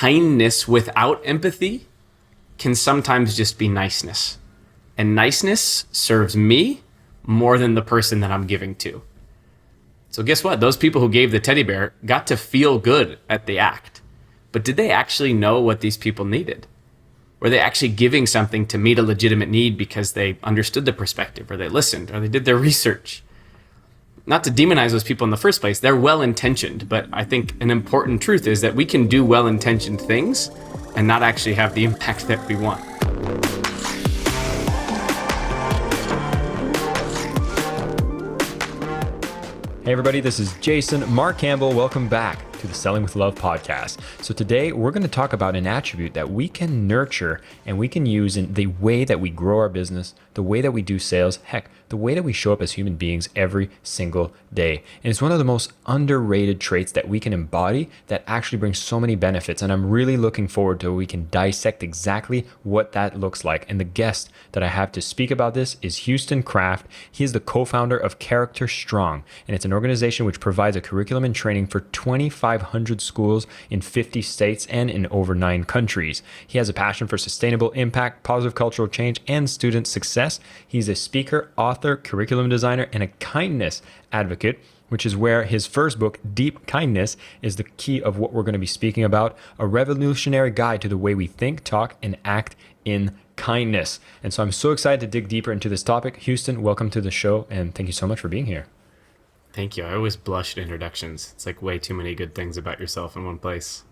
kindness without empathy can sometimes just be niceness. And niceness serves me more than the person that I'm giving to. So guess what? Those people who gave the teddy bear got to feel good at the act. But did they actually know what these people needed? Were they actually giving something to meet a legitimate need because they understood the perspective, or they listened, or they did their research? Not to demonize those people in the first place, they're well-intentioned, but I think an important truth is that we can do well-intentioned things and not actually have the impact that we want. Hey everybody, this is Jason. Marc Campbell. Welcome back to the Selling with Love podcast. So today we're going to talk about an attribute that we can nurture and we can use in the way that we grow our business, the way that we do sales, heck, the way that we show up as human beings every single day. And it's one of the most underrated traits that we can embody that actually brings so many benefits. And I'm really looking forward to we can dissect exactly what that looks like. And the guest that I have to speak about this is Houston Kraft. He is the co-founder of Character Strong, and it's an organization which provides a curriculum and training for 2,500 schools in 50 states and in over 9 countries. He has a passion for sustainable impact, positive cultural change, and student success. He's a speaker, author, curriculum designer, and a kindness advocate, which is where his first book, Deep Kindness, is the key of what we're going to be speaking about, a revolutionary guide to the way we think, talk, and act in kindness. And so I'm so excited to dig deeper into this topic. Houston, welcome to the show, and thank you so much for being here. Thank you. I always blush at introductions. It's like way too many good things about yourself in one place.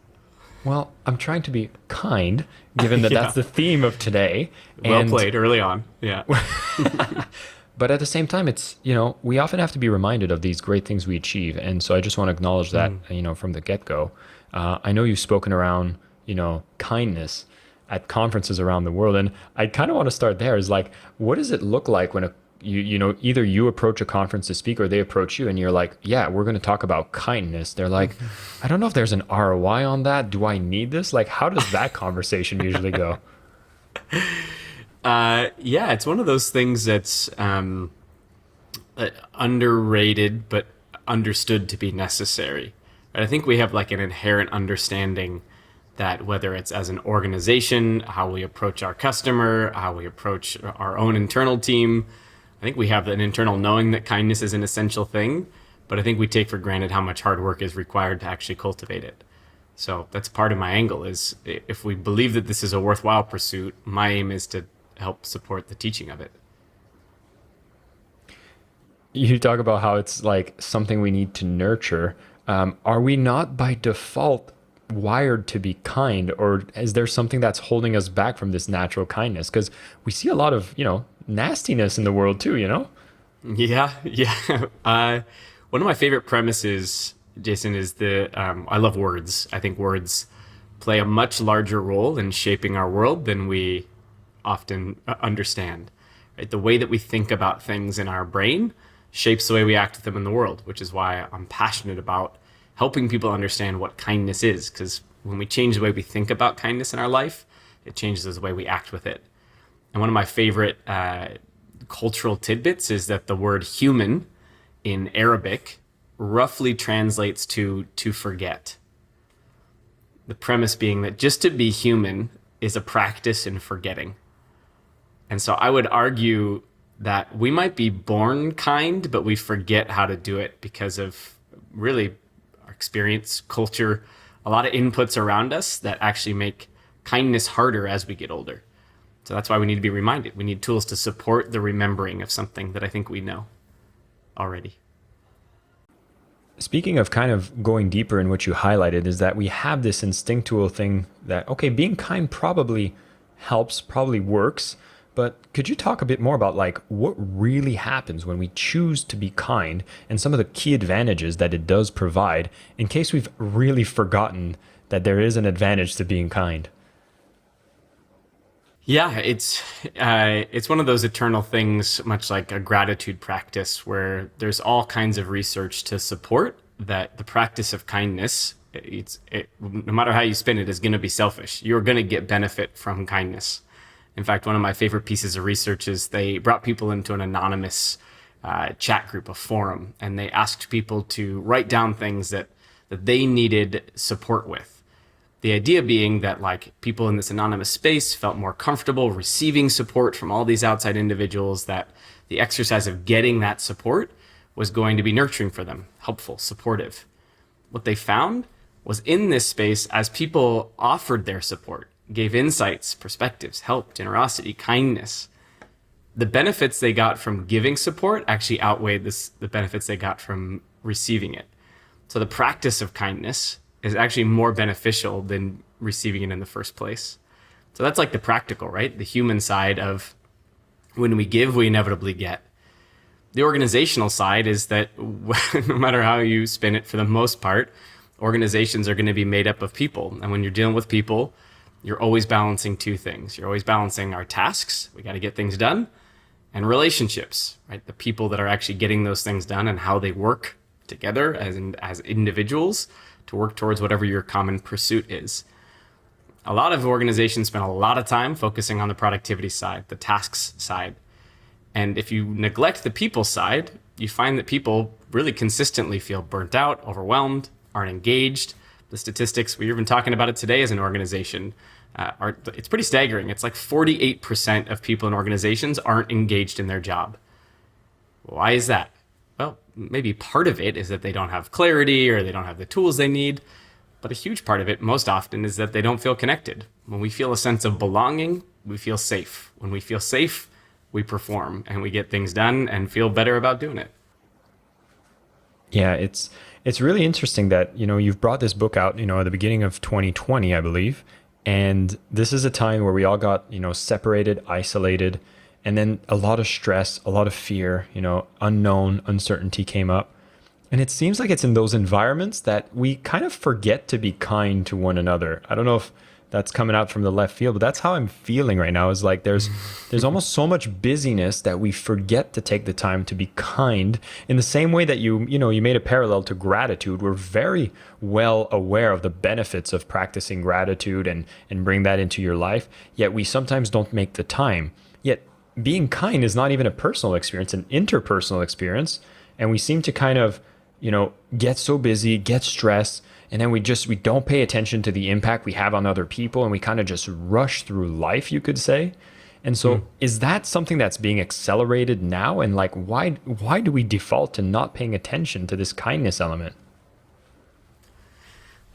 Well, I'm trying to be kind, given that that's the theme of today. Well played early on. Yeah. But at the same time, it's, we often have to be reminded of these great things we achieve. And so I just want to acknowledge that, from the get-go. I know you've spoken around, kindness at conferences around the world. And I kind of want to start there is like, what does it look like when either you approach a conference to speak or they approach you and you're like, yeah, we're going to talk about kindness. They're like, I don't know if there's an ROI on that. Do I need this? Like, how does that conversation usually go? Yeah, it's one of those things that's underrated but understood to be necessary. I think we have like an inherent understanding that whether it's as an organization, how we approach our customer, how we approach our own internal team, I think we have an internal knowing that kindness is an essential thing, but I think we take for granted how much hard work is required to actually cultivate it. So that's part of my angle is if we believe that this is a worthwhile pursuit, my aim is to help support the teaching of it. You talk about how it's like something we need to nurture. Are we not by default wired to be kind, or is there something that's holding us back from this natural kindness? Because we see a lot of, nastiness in the world too, Yeah. One of my favorite premises, Jason, is I love words. I think words play a much larger role in shaping our world than we often understand. Right? The way that we think about things in our brain shapes the way we act with them in the world, which is why I'm passionate about helping people understand what kindness is, because when we change the way we think about kindness in our life, it changes the way we act with it. And one of my favorite cultural tidbits is that the word human in Arabic roughly translates to forget. The premise being that just to be human is a practice in forgetting. And so I would argue that we might be born kind, but we forget how to do it because of really our experience, culture, a lot of inputs around us that actually make kindness harder as we get older. So that's why we need to be reminded. We need tools to support the remembering of something that I think we know already. Speaking of kind of going deeper in what you highlighted is that we have this instinctual thing that, okay, being kind probably helps, probably works, but could you talk a bit more about like what really happens when we choose to be kind and some of the key advantages that it does provide in case we've really forgotten that there is an advantage to being kind? Yeah, it's one of those eternal things, much like a gratitude practice, where there's all kinds of research to support that the practice of kindness, no matter how you spin it, is going to be selfish. You're going to get benefit from kindness. In fact, one of my favorite pieces of research is they brought people into an anonymous chat group, a forum, and they asked people to write down things that they needed support with. The idea being that like people in this anonymous space felt more comfortable receiving support from all these outside individuals, that the exercise of getting that support was going to be nurturing for them, helpful, supportive. What they found was in this space, as people offered their support, gave insights, perspectives, help, generosity, kindness, the benefits they got from giving support actually outweighed the benefits they got from receiving it. So the practice of kindness is actually more beneficial than receiving it in the first place. So that's like the practical, right? The human side of when we give, we inevitably get. The organizational side is that no matter how you spin it, for the most part, organizations are going to be made up of people. And when you're dealing with people, you're always balancing two things. You're always balancing our tasks, we got to get things done, and relationships, right? The people that are actually getting those things done and how they work together as individuals to work towards whatever your common pursuit is. A lot of organizations spend a lot of time focusing on the productivity side, the tasks side. And if you neglect the people side, you find that people really consistently feel burnt out, overwhelmed, aren't engaged. The statistics, we're even talking about it today as an organization, it's pretty staggering. It's like 48% of people in organizations aren't engaged in their job. Why is that? Well, maybe part of it is that they don't have clarity or they don't have the tools they need. But a huge part of it, most often, is that they don't feel connected. When we feel a sense of belonging, we feel safe. When we feel safe, we perform and we get things done and feel better about doing it. Yeah, it's really interesting that, you've brought this book out, at the beginning of 2020, I believe. And this is a time where we all got, separated, isolated, and then a lot of stress, a lot of fear, unknown, uncertainty came up. And it seems like it's in those environments that we kind of forget to be kind to one another. I don't know if that's coming out from the left field, but that's how I'm feeling right now, is like there's almost so much busyness that we forget to take the time to be kind. In the same way that you made a parallel to gratitude. We're very well aware of the benefits of practicing gratitude and bring that into your life, yet we sometimes don't make the time. Yet being kind is not even a personal experience, an interpersonal experience. And we seem to kind of, get so busy, get stressed, and then we don't pay attention to the impact we have on other people, and we kind of just rush through life, you could say. And so is that something that's being accelerated now? And like, why do we default to not paying attention to this kindness element?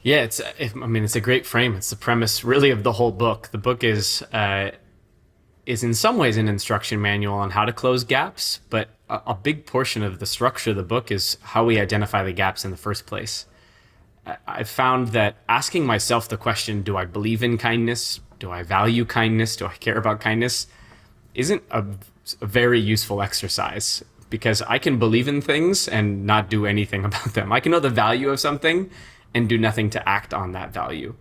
Yeah, it's a great frame. It's the premise really of the whole book. The book is in some ways an instruction manual on how to close gaps, but a big portion of the structure of the book is how we identify the gaps in the first place. I've found that asking myself the question, do I believe in kindness? Do I value kindness? Do I care about kindness? Isn't a very useful exercise, because I can believe in things and not do anything about them. I can know the value of something and do nothing to act on that value.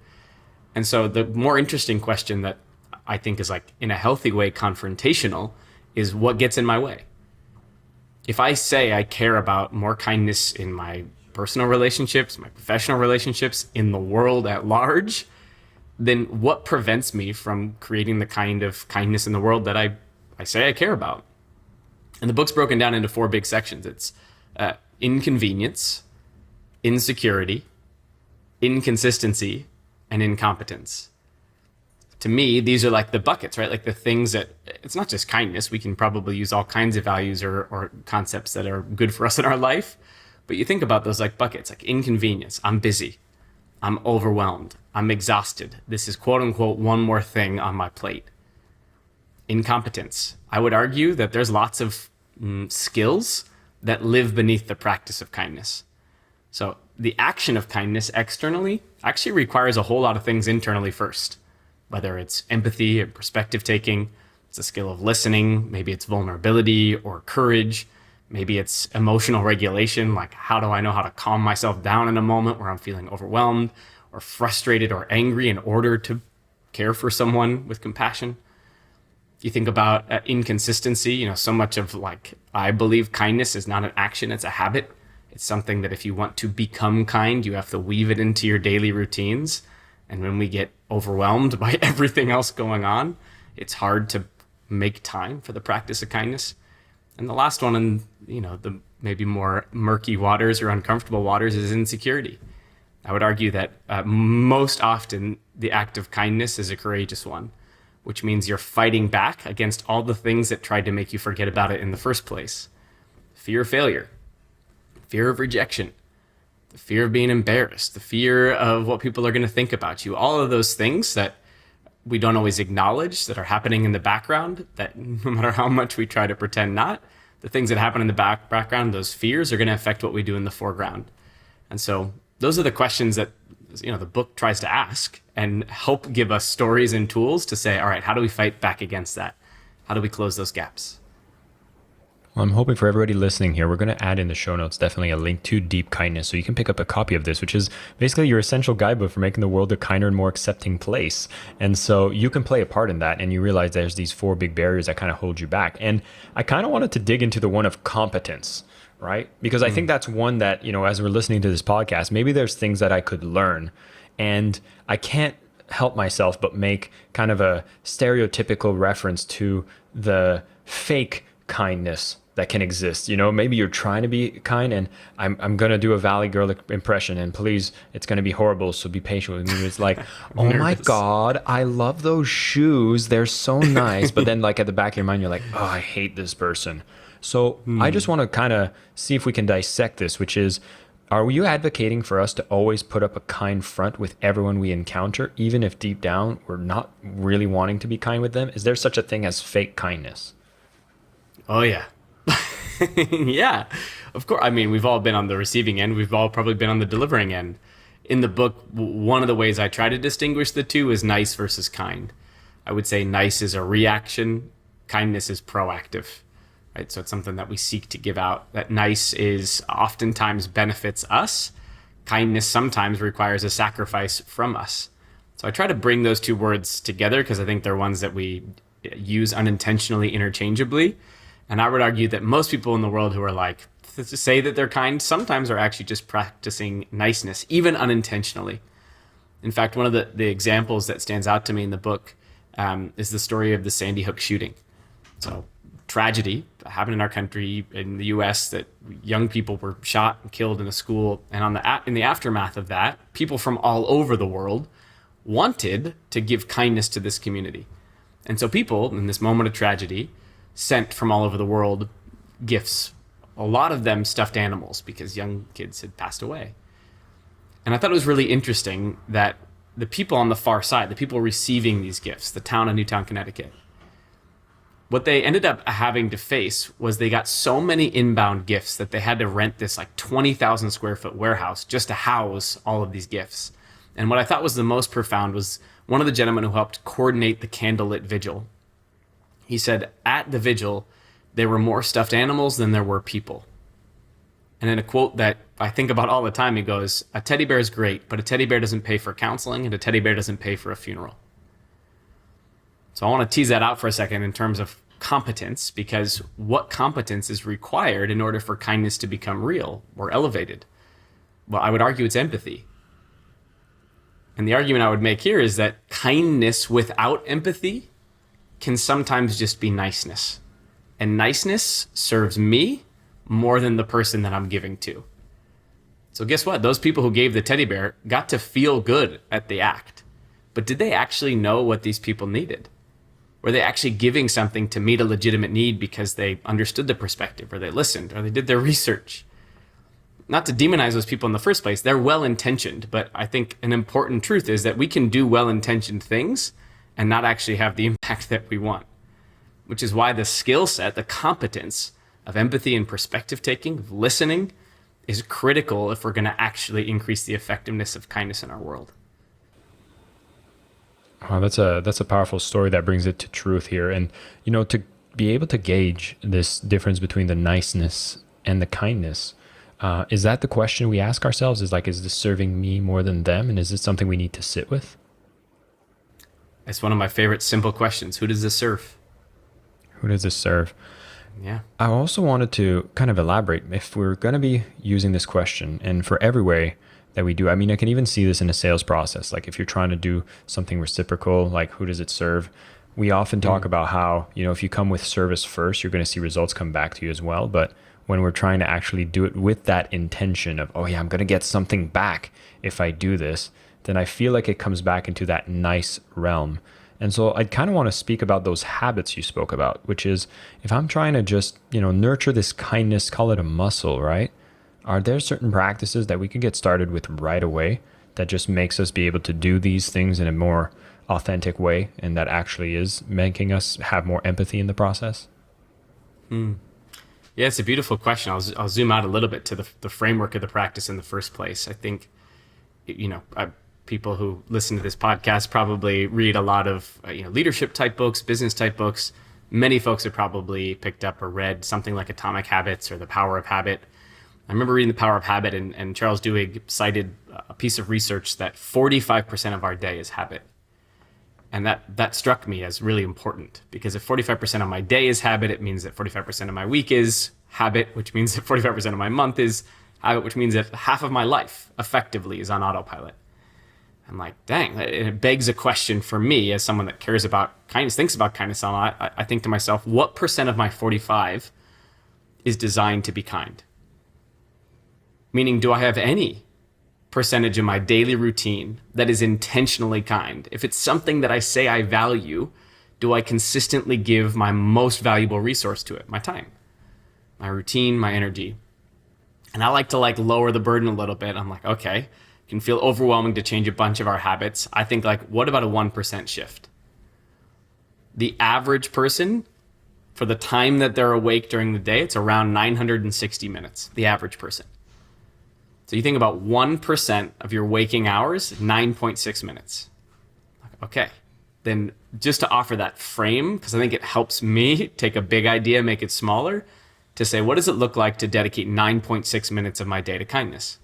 And so the more interesting question that I think is like in a healthy way confrontational is what gets in my way. If I say I care about more kindness in my personal relationships, my professional relationships, in the world at large, then what prevents me from creating the kind of kindness in the world that I say I care about? And the book's broken down into 4 big sections. It's inconvenience, insecurity, inconsistency, and incompetence. To me, these are like the buckets, right? Like the things that, it's not just kindness. We can probably use all kinds of values or concepts that are good for us in our life. But you think about those like buckets, like inconvenience. I'm busy. I'm overwhelmed. I'm exhausted. This is quote unquote one more thing on my plate. Incompetence. I would argue that there's lots of skills that live beneath the practice of kindness. So the action of kindness externally actually requires a whole lot of things internally first. Whether it's empathy or perspective taking, it's a skill of listening, maybe it's vulnerability or courage, maybe it's emotional regulation, like how do I know how to calm myself down in a moment where I'm feeling overwhelmed or frustrated or angry in order to care for someone with compassion. You think about inconsistency, so much of like, I believe kindness is not an action, it's a habit. It's something that if you want to become kind, you have to weave it into your daily routines. And when we get overwhelmed by everything else going on, it's hard to make time for the practice of kindness. And the last one, in the maybe more murky waters or uncomfortable waters, is insecurity. I would argue that most often the act of kindness is a courageous one, which means you're fighting back against all the things that tried to make you forget about it in the first place. Fear of failure, fear of rejection, the fear of being embarrassed, the fear of what people are going to think about you, all of those things that we don't always acknowledge that are happening in the background, that no matter how much we try to pretend not, the things that happen in the background, those fears are going to affect what we do in the foreground. And so those are the questions that the book tries to ask and help give us stories and tools to say, all right, how do we fight back against that? How do we close those gaps? Well, I'm hoping for everybody listening here, we're going to add in the show notes definitely a link to Deep Kindness, so you can pick up a copy of this, which is basically your essential guidebook for making the world a kinder and more accepting place. And so you can play a part in that, and you realize there's these 4 big barriers that kind of hold you back. And I kind of wanted to dig into the one of competence, right? Because I think that's one that, as we're listening to this podcast, maybe there's things that I could learn, and I can't help myself but make kind of a stereotypical reference to the fake kindness that can exist. Maybe you're trying to be kind, and I'm going to do a Valley Girl impression, and please, it's going to be horrible, so be patient with me. It's like, oh my God, I love those shoes. They're so nice. But then like at the back of your mind, you're like, oh, I hate this person. So I just want to kind of see if we can dissect this, which is, are you advocating for us to always put up a kind front with everyone we encounter, even if deep down we're not really wanting to be kind with them? Is there such a thing as fake kindness? Oh, yeah. Yeah, of course. I mean, we've all been on the receiving end. We've all probably been on the delivering end. In the book, one of the ways I try to distinguish the two is nice versus kind. I would say nice is a reaction. Kindness is proactive, right? So it's something that we seek to give out. That nice is oftentimes benefits us. Kindness sometimes requires a sacrifice from us. So I try to bring those two words together because I think they're ones that we use unintentionally interchangeably. And I would argue that most people in the world who are like, to say that they're kind, sometimes are actually just practicing niceness, even unintentionally. In fact, one of the examples that stands out to me in the book is the story of the Sandy Hook shooting. So tragedy happened in our country, in the US, that young people were shot and killed in a school. And in the aftermath of that, people from all over the world wanted to give kindness to this community. And so people, in this moment of tragedy, sent from all over the world gifts, a lot of them stuffed animals because young kids had passed away. And I thought it was really interesting that the people on the far side, the people receiving these gifts, the town of Newtown, Connecticut, what they ended up having to face was they got so many inbound gifts that they had to rent this like 20,000 square foot warehouse just to house all of these gifts. And what I thought was the most profound was one of the gentlemen who helped coordinate the candlelit vigil. He said, at the vigil, there were more stuffed animals than there were people. And in a quote that I think about all the time, he goes, a teddy bear is great, but a teddy bear doesn't pay for counseling, and a teddy bear doesn't pay for a funeral. So I want to tease that out for a second in terms of competence, because what competence is required in order for kindness to become real or elevated? Well, I would argue it's empathy. And the argument I would make here is that kindness without empathy can sometimes just be niceness. And niceness serves me more than the person that I'm giving to. So guess what? Those people who gave the teddy bear got to feel good at the act. But did they actually know what these people needed? Were they actually giving something to meet a legitimate need because they understood the perspective, or they listened, or they did their research? Not to demonize those people in the first place, they're well-intentioned, but I think an important truth is that we can do well-intentioned things and not actually have the impact that we want, which is why the skill set, the competence of empathy and perspective taking, of listening, is critical if we're going to actually increase the effectiveness of kindness in our world. Wow, that's a powerful story that brings it to truth here. And, to be able to gauge this difference between the niceness and the kindness, is that the question we ask ourselves? Is this serving me more than them? And is this something we need to sit with? It's one of my favorite simple questions. Who does this serve? Who does this serve? Yeah. I also wanted to kind of elaborate, if we're going to be using this question, and for every way that we do, I mean, I can even see this in a sales process. Like if you're trying to do something reciprocal, like who does it serve? We often talk about how, if you come with service first, you're going to see results come back to you as well. But when we're trying to actually do it with that intention of, oh yeah, I'm going to get something back if I do this, then I feel like it comes back into that nice realm. And so I kind of want to speak about those habits you spoke about, which is if I'm trying to just, nurture this kindness, call it a muscle, right? Are there certain practices that we can get started with right away that just makes us be able to do these things in a more authentic way, and that actually is making us have more empathy in the process? Yeah, it's a beautiful question. I'll zoom out a little bit to the framework of the practice in the first place. I think, people who listen to this podcast probably read a lot of leadership type books, business type books. Many folks have probably picked up or read something like Atomic Habits or The Power of Habit. I remember reading The Power of Habit, and Charles Duhigg cited a piece of research that 45% of our day is habit. And that struck me as really important, because if 45% of my day is habit, it means that 45% of my week is habit, which means that 45% of my month is habit, which means that half of my life effectively is on autopilot. I'm like, dang, it begs a question for me as someone that cares about kindness, thinks about kindness a lot. I think to myself, what percent of my 45 is designed to be kind? Meaning, do I have any percentage in my daily routine that is intentionally kind? If it's something that I say I value, do I consistently give my most valuable resource to it? My time, my routine, my energy. And I like to lower the burden a little bit. I'm like, okay, it can feel overwhelming to change a bunch of our habits. I think what about a 1% shift? The average person, for the time that they're awake during the day, it's around 960 minutes, the average person. So you think about 1% of your waking hours, 9.6 minutes. Okay, then just to offer that frame, because I think it helps me take a big idea, make it smaller, to say, what does it look like to dedicate 9.6 minutes of my day to kindness?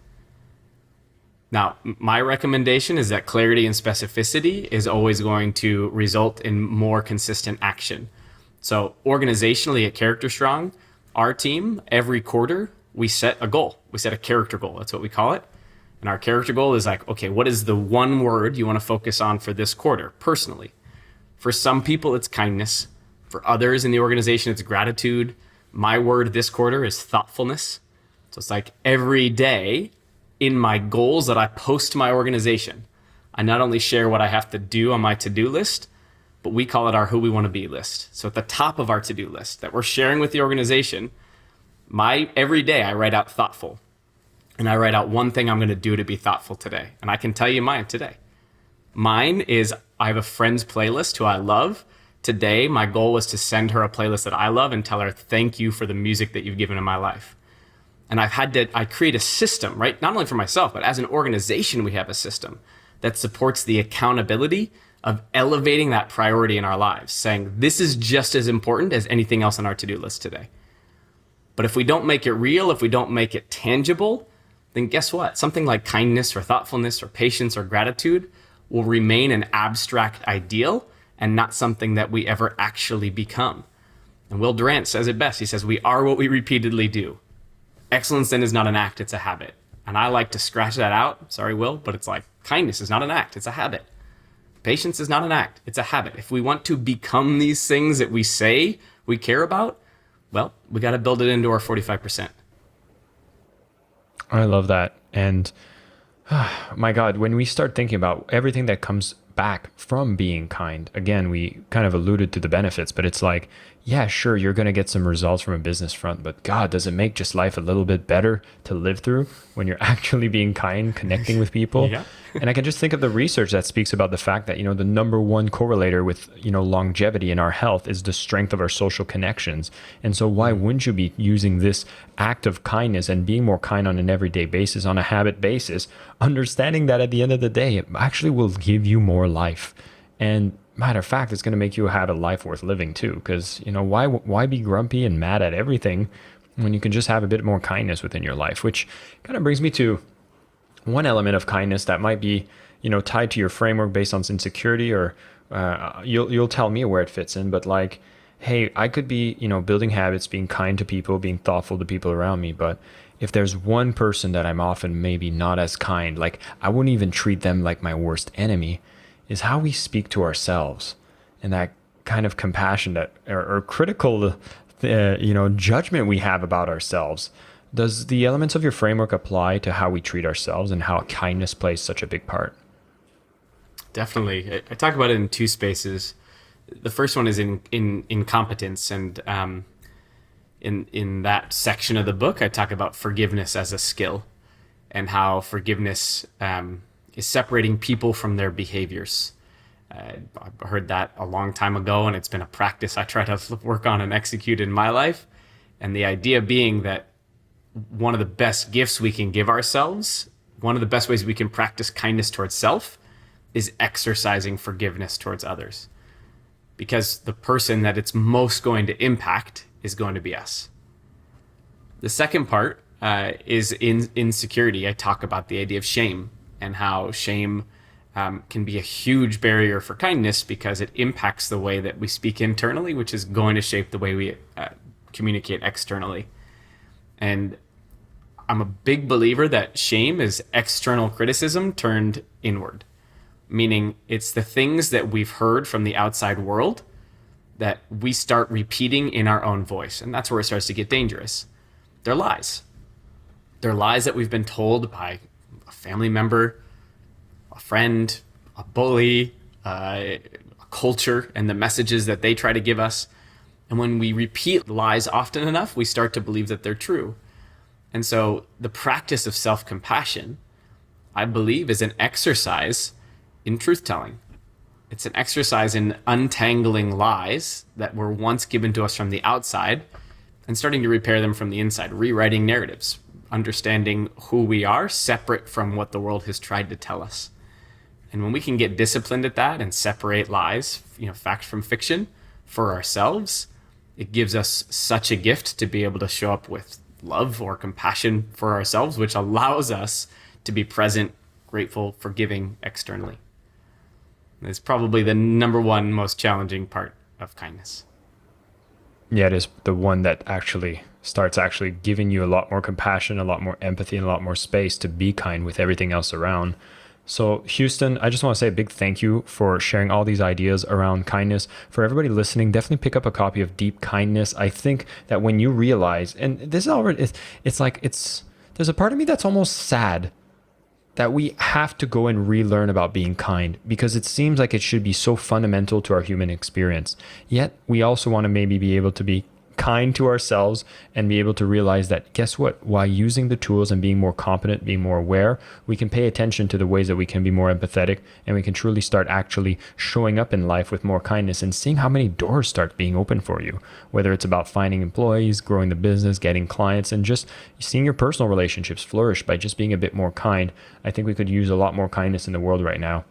Now, my recommendation is that clarity and specificity is always going to result in more consistent action. So organizationally at Character Strong, our team, every quarter, we set a goal. We set a character goal. That's what we call it. And our character goal is okay, what is the one word you want to focus on for this quarter personally? For some people, it's kindness. For others in the organization, it's gratitude. My word this quarter is thoughtfulness. So it's every day in my goals that I post to my organization, I not only share what I have to do on my to-do list, but we call it our who we want to be list. So at the top of our to-do list that we're sharing with the organization, every day I write out thoughtful, and I write out one thing I'm going to do to be thoughtful today. And I can tell you mine today. Mine is, I have a friend's playlist who I love. Today, my goal was to send her a playlist that I love and tell her, thank you for the music that you've given in my life. And I create a system, right? Not only for myself, but as an organization, we have a system that supports the accountability of elevating that priority in our lives, saying this is just as important as anything else on our to-do list today. But if we don't make it real, if we don't make it tangible, then guess what? Something like kindness or thoughtfulness or patience or gratitude will remain an abstract ideal and not something that we ever actually become. And Will Durant says it best. He says, we are what we repeatedly do. Excellence then is not an act, it's a habit. And I like to scratch that out. Sorry, Will, but it's kindness is not an act, it's a habit. Patience is not an act, it's a habit. If we want to become these things that we say we care about, well, we got to build it into our 45%. I love that. And my God, when we start thinking about everything that comes back from being kind, again, we kind of alluded to the benefits, but it's yeah, sure, you're going to get some results from a business front, but God, does it make just life a little bit better to live through when you're actually being kind, connecting with people? Yeah. And I can just think of the research that speaks about the fact that, the number one correlator with, longevity in our health is the strength of our social connections. And so why wouldn't you be using this act of kindness and being more kind on an everyday basis, on a habit basis, understanding that at the end of the day, it actually will give you more life. And matter of fact, it's going to make you have a life worth living too. Because, why be grumpy and mad at everything when you can just have a bit more kindness within your life? Which kind of brings me to one element of kindness that might be, tied to your framework based on insecurity, or you'll tell me where it fits in. But hey, I could be, building habits, being kind to people, being thoughtful to people around me. But if there's one person that I'm often maybe not as kind, I wouldn't even treat them like my worst enemy, is how we speak to ourselves, and that kind of compassion that or critical judgment we have about ourselves. Does the elements of your framework apply to how we treat ourselves and how kindness plays such a big part? Definitely. I talk about it in two spaces. The first one is in incompetence, and in that section of the book, I talk about forgiveness as a skill and how forgiveness is separating people from their behaviors. I heard that a long time ago, and it's been a practice I try to work on and execute in my life. And the idea being that one of the best gifts we can give ourselves, one of the best ways we can practice kindness towards self, is exercising forgiveness towards others. Because the person that it's most going to impact is going to be us. The second part is in insecurity. I talk about the idea of shame and how shame can be a huge barrier for kindness because it impacts the way that we speak internally, which is going to shape the way we communicate externally. And I'm a big believer that shame is external criticism turned inward, meaning it's the things that we've heard from the outside world that we start repeating in our own voice. And that's where it starts to get dangerous. They're lies. They're lies that we've been told by a family member, a friend, a bully, a culture, and the messages that they try to give us. And when we repeat lies often enough, we start to believe that they're true. And so the practice of self-compassion, I believe, is an exercise in truth-telling. It's an exercise in untangling lies that were once given to us from the outside and starting to repair them from the inside, rewriting narratives, understanding who we are separate from what the world has tried to tell us. And when we can get disciplined at that and separate lies, fact from fiction for ourselves, it gives us such a gift to be able to show up with love or compassion for ourselves, which allows us to be present, grateful, forgiving externally. It's probably the number one most challenging part of kindness. Yeah, it is the one that actually starts giving you a lot more compassion, a lot more empathy, and a lot more space to be kind with everything else around. So Houston, I just want to say a big thank you for sharing all these ideas around kindness. For everybody listening, definitely pick up a copy of Deep Kindness. I think that when you realize, and this is already, there's a part of me that's almost sad that we have to go and relearn about being kind, because it seems like it should be so fundamental to our human experience. Yet we also want to maybe be able to be kind to ourselves and be able to realize that, guess what? While using the tools and being more competent, being more aware, we can pay attention to the ways that we can be more empathetic, and we can truly start actually showing up in life with more kindness and seeing how many doors start being open for you, whether it's about finding employees, growing the business, getting clients, and just seeing your personal relationships flourish by just being a bit more kind. I think we could use a lot more kindness in the world right now.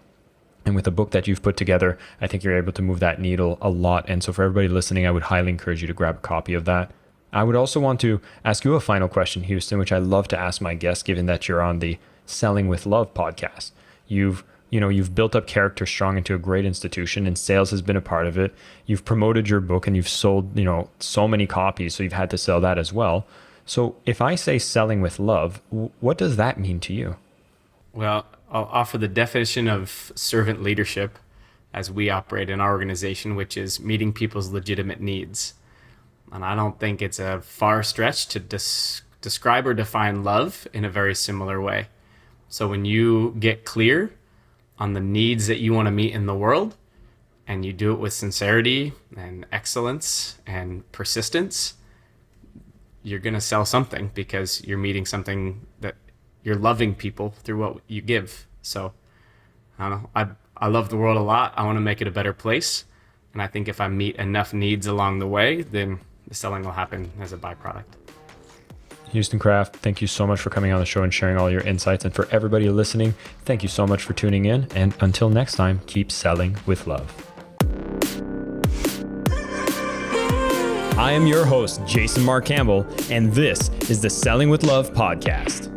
And with the book that you've put together, I think you're able to move that needle a lot. And so for everybody listening, I would highly encourage you to grab a copy of that. I would also want to ask you a final question, Houston, which I love to ask my guests, given that you're on the Selling with Love podcast. You've built up Character Strong into a great institution, and sales has been a part of it. You've promoted your book and you've sold, so many copies. So you've had to sell that as well. So if I say selling with love, what does that mean to you? Well, I'll offer the definition of servant leadership as we operate in our organization, which is meeting people's legitimate needs. And I don't think it's a far stretch to describe or define love in a very similar way. So when you get clear on the needs that you want to meet in the world, and you do it with sincerity and excellence and persistence, you're going to sell something, because you're meeting something that you're loving people through what you give. So I don't know. I love the world a lot. I want to make it a better place. And I think if I meet enough needs along the way, then the selling will happen as a byproduct. Houston Kraft, thank you so much for coming on the show and sharing all your insights. And for everybody listening, thank you so much for tuning in. And until next time, keep selling with love. I am your host, Jason Marc Campbell, and this is the Selling with Love podcast.